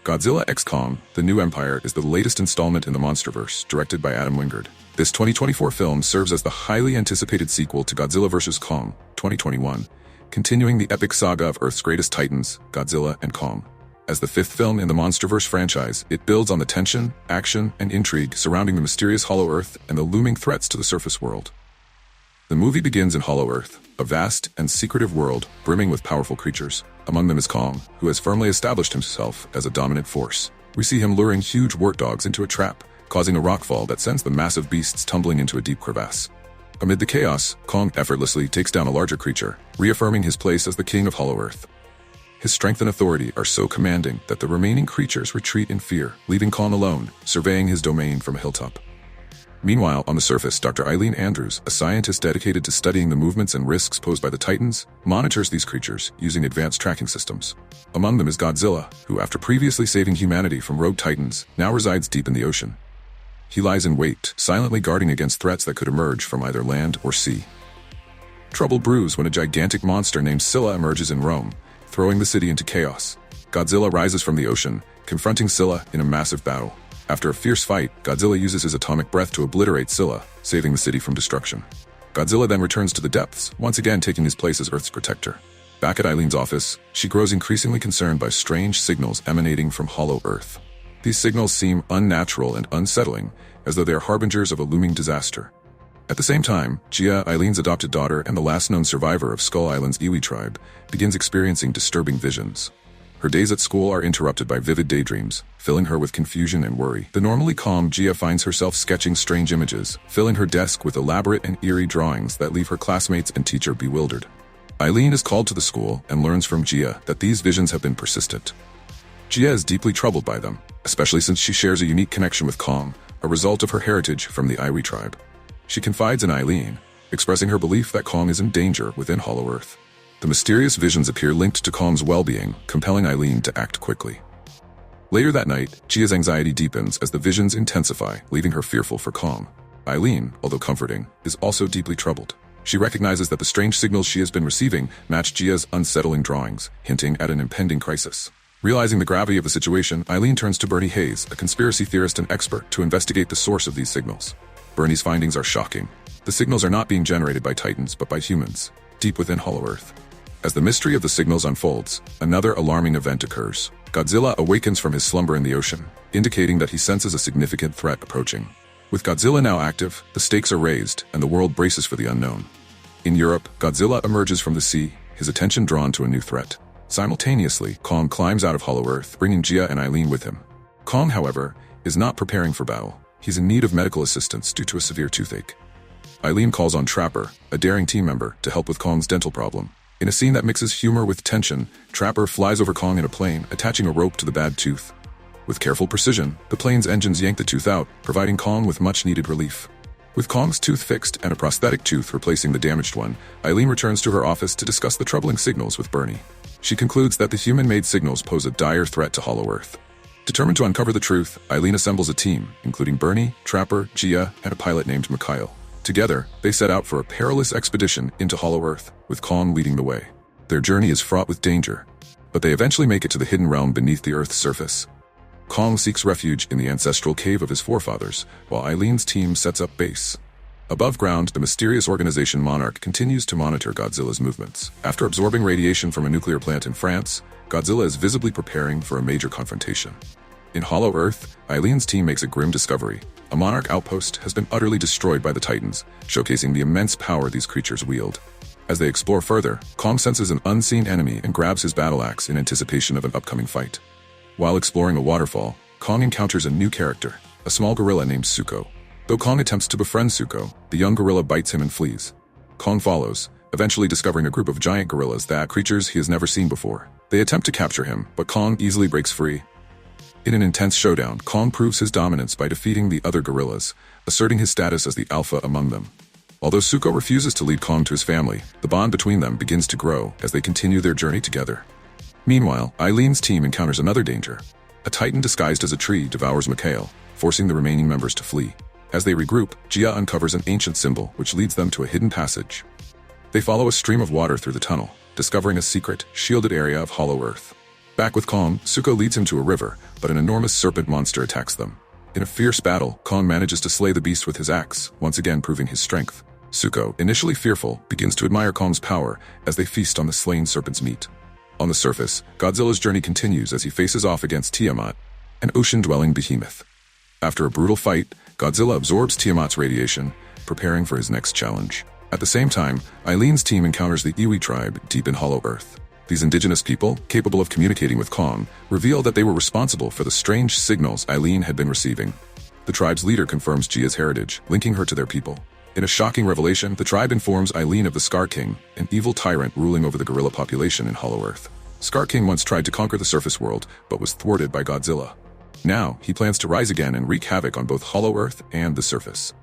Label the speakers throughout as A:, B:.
A: Godzilla x Kong, The New Empire is the latest installment in the Monsterverse, directed by Adam Wingard. This 2024 film serves as the highly anticipated sequel to Godzilla vs. Kong, 2021, continuing the epic saga of Earth's greatest titans, Godzilla and Kong. As the fifth film in the Monsterverse franchise, it builds on the tension, action, and intrigue surrounding the mysterious Hollow Earth and the looming threats to the surface world. The movie begins in Hollow Earth, a vast and secretive world brimming with powerful creatures. Among them is Kong, who has firmly established himself as a dominant force. We see him luring huge wart dogs into a trap, causing a rockfall that sends the massive beasts tumbling into a deep crevasse. Amid the chaos, Kong effortlessly takes down a larger creature, reaffirming his place as the king of Hollow Earth. His strength and authority are so commanding that the remaining creatures retreat in fear, leaving Kong alone, surveying his domain from a hilltop. Meanwhile, on the surface, Dr. Eileen Andrews, a scientist dedicated to studying the movements and risks posed by the Titans, monitors these creatures using advanced tracking systems. Among them is Godzilla, who, after previously saving humanity from rogue Titans, now resides deep in the ocean. He lies in wait, silently guarding against threats that could emerge from either land or sea. Trouble brews when a gigantic monster named Scylla emerges in Rome, throwing the city into chaos. Godzilla rises from the ocean, confronting Scylla in a massive battle. After a fierce fight, Godzilla uses his atomic breath to obliterate Scylla, saving the city from destruction. Godzilla then returns to the depths, once again taking his place as Earth's protector. Back at Eileen's office, she grows increasingly concerned by strange signals emanating from Hollow Earth. These signals seem unnatural and unsettling, as though they are harbingers of a looming disaster. At the same time, Gia, Eileen's adopted daughter and the last known survivor of Skull Island's Iwi tribe, begins experiencing disturbing visions. Her days at school are interrupted by vivid daydreams, filling her with confusion and worry. The normally calm Gia finds herself sketching strange images, filling her desk with elaborate and eerie drawings that leave her classmates and teacher bewildered. Eileen is called to the school and learns from Gia that these visions have been persistent. Gia is deeply troubled by them, especially since she shares a unique connection with Kong, a result of her heritage from the Iwi tribe. She confides in Eileen, expressing her belief that Kong is in danger within Hollow Earth. The mysterious visions appear linked to Kong's well-being, compelling Eileen to act quickly. Later that night, Gia's anxiety deepens as the visions intensify, leaving her fearful for Kong. Eileen, although comforting, is also deeply troubled. She recognizes that the strange signals she has been receiving match Gia's unsettling drawings, hinting at an impending crisis. Realizing the gravity of the situation, Eileen turns to Bernie Hayes, a conspiracy theorist and expert, to investigate the source of these signals. Bernie's findings are shocking. The signals are not being generated by Titans, but by humans, deep within Hollow Earth. As the mystery of the signals unfolds, another alarming event occurs. Godzilla awakens from his slumber in the ocean, indicating that he senses a significant threat approaching. With Godzilla now active, the stakes are raised, and the world braces for the unknown. In Europe, Godzilla emerges from the sea, his attention drawn to a new threat. Simultaneously, Kong climbs out of Hollow Earth, bringing Gia and Eileen with him. Kong, however, is not preparing for battle. He's in need of medical assistance due to a severe toothache. Eileen calls on Trapper, a daring team member, to help with Kong's dental problem. In a scene that mixes humor with tension, Trapper flies over Kong in a plane, attaching a rope to the bad tooth. With careful precision, the plane's engines yank the tooth out, providing Kong with much-needed relief. With Kong's tooth fixed and a prosthetic tooth replacing the damaged one, Eileen returns to her office to discuss the troubling signals with Bernie. She concludes that the human-made signals pose a dire threat to Hollow Earth. Determined to uncover the truth, Eileen assembles a team, including Bernie, Trapper, Gia, and a pilot named Mikhail. Together, they set out for a perilous expedition into Hollow Earth, with Kong leading the way. Their journey is fraught with danger, but they eventually make it to the hidden realm beneath the Earth's surface. Kong seeks refuge in the ancestral cave of his forefathers, while Eileen's team sets up base. Above ground, the mysterious organization Monarch continues to monitor Godzilla's movements. After absorbing radiation from a nuclear plant in France, Godzilla is visibly preparing for a major confrontation. In Hollow Earth, Eileen's team makes a grim discovery. A Monarch outpost has been utterly destroyed by the Titans, showcasing the immense power these creatures wield. As they explore further, Kong senses an unseen enemy and grabs his battle axe in anticipation of an upcoming fight. While exploring a waterfall, Kong encounters a new character, a small gorilla named Suko. Though Kong attempts to befriend Suko, the young gorilla bites him and flees. Kong follows, eventually discovering a group of giant gorillas that creatures he has never seen before. They attempt to capture him, but Kong easily breaks free. In an intense showdown, Kong proves his dominance by defeating the other gorillas, asserting his status as the alpha among them. Although Suko refuses to lead Kong to his family, the bond between them begins to grow as they continue their journey together. Meanwhile, Eileen's team encounters another danger. A Titan disguised as a tree devours Mikhail, forcing the remaining members to flee. As they regroup, Gia uncovers an ancient symbol which leads them to a hidden passage. They follow a stream of water through the tunnel, discovering a secret, shielded area of Hollow Earth. Back with Kong, Zuko leads him to a river, but an enormous serpent monster attacks them. In a fierce battle, Kong manages to slay the beast with his axe, once again proving his strength. Zuko, initially fearful, begins to admire Kong's power as they feast on the slain serpent's meat. On the surface, Godzilla's journey continues as he faces off against Tiamat, an ocean-dwelling behemoth. After a brutal fight, Godzilla absorbs Tiamat's radiation, preparing for his next challenge. At the same time, Eileen's team encounters the Iwi tribe deep in Hollow Earth. These indigenous people, capable of communicating with Kong, reveal that they were responsible for the strange signals Eileen had been receiving. The tribe's leader confirms Jia's heritage, linking her to their people. In a shocking revelation, the tribe informs Eileen of the Skar King, an evil tyrant ruling over the gorilla population in Hollow Earth. Skar King once tried to conquer the surface world, but was thwarted by Godzilla. Now, he plans to rise again and wreak havoc on both Hollow Earth and the surface.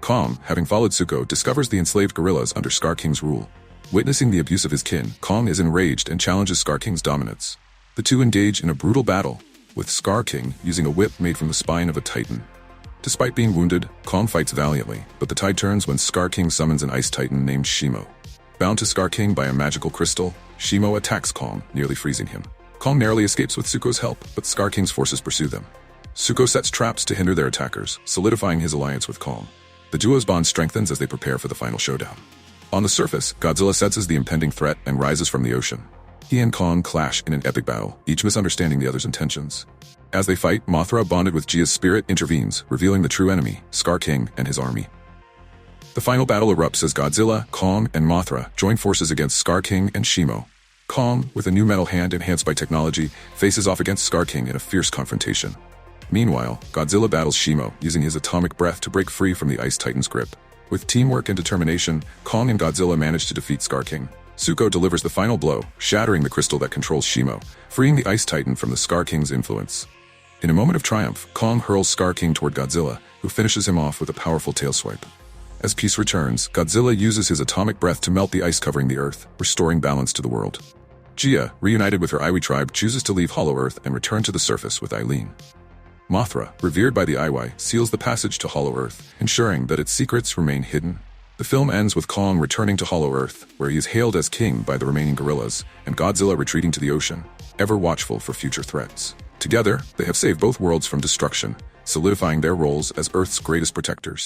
A: Kong, having followed Zuko, discovers the enslaved gorillas under Skar King's rule. Witnessing the abuse of his kin, Kong is enraged and challenges Skar King's dominance. The two engage in a brutal battle, with Skar King using a whip made from the spine of a titan. Despite being wounded, Kong fights valiantly, but the tide turns when Skar King summons an ice titan named Shimo. Bound to Skar King by a magical crystal, Shimo attacks Kong, nearly freezing him. Kong narrowly escapes with Zuko's help, but Skar King's forces pursue them. Zuko sets traps to hinder their attackers, solidifying his alliance with Kong. The duo's bond strengthens as they prepare for the final showdown. On the surface, Godzilla senses the impending threat and rises from the ocean. He and Kong clash in an epic battle, each misunderstanding the other's intentions. As they fight, Mothra, bonded with Jia's spirit, intervenes, revealing the true enemy, Skar King and his army. The final battle erupts as Godzilla, Kong, and Mothra join forces against Skar King and Shimo. Kong, with a new metal hand enhanced by technology, faces off against Skar King in a fierce confrontation. Meanwhile, Godzilla battles Shimo, using his atomic breath to break free from the Ice Titan's grip. With teamwork and determination, Kong and Godzilla manage to defeat Skar King. Zuko delivers the final blow, shattering the crystal that controls Shimo, freeing the Ice Titan from the Skar King's influence. In a moment of triumph, Kong hurls Skar King toward Godzilla, who finishes him off with a powerful tail swipe. As peace returns, Godzilla uses his atomic breath to melt the ice covering the Earth, restoring balance to the world. Jia, reunited with her Iwi tribe, chooses to leave Hollow Earth and return to the surface with Eileen. Mothra, revered by the Iwi, seals the passage to Hollow Earth, ensuring that its secrets remain hidden. The film ends with Kong returning to Hollow Earth, where he is hailed as king by the remaining gorillas, and Godzilla retreating to the ocean, ever watchful for future threats. Together, they have saved both worlds from destruction, solidifying their roles as Earth's greatest protectors.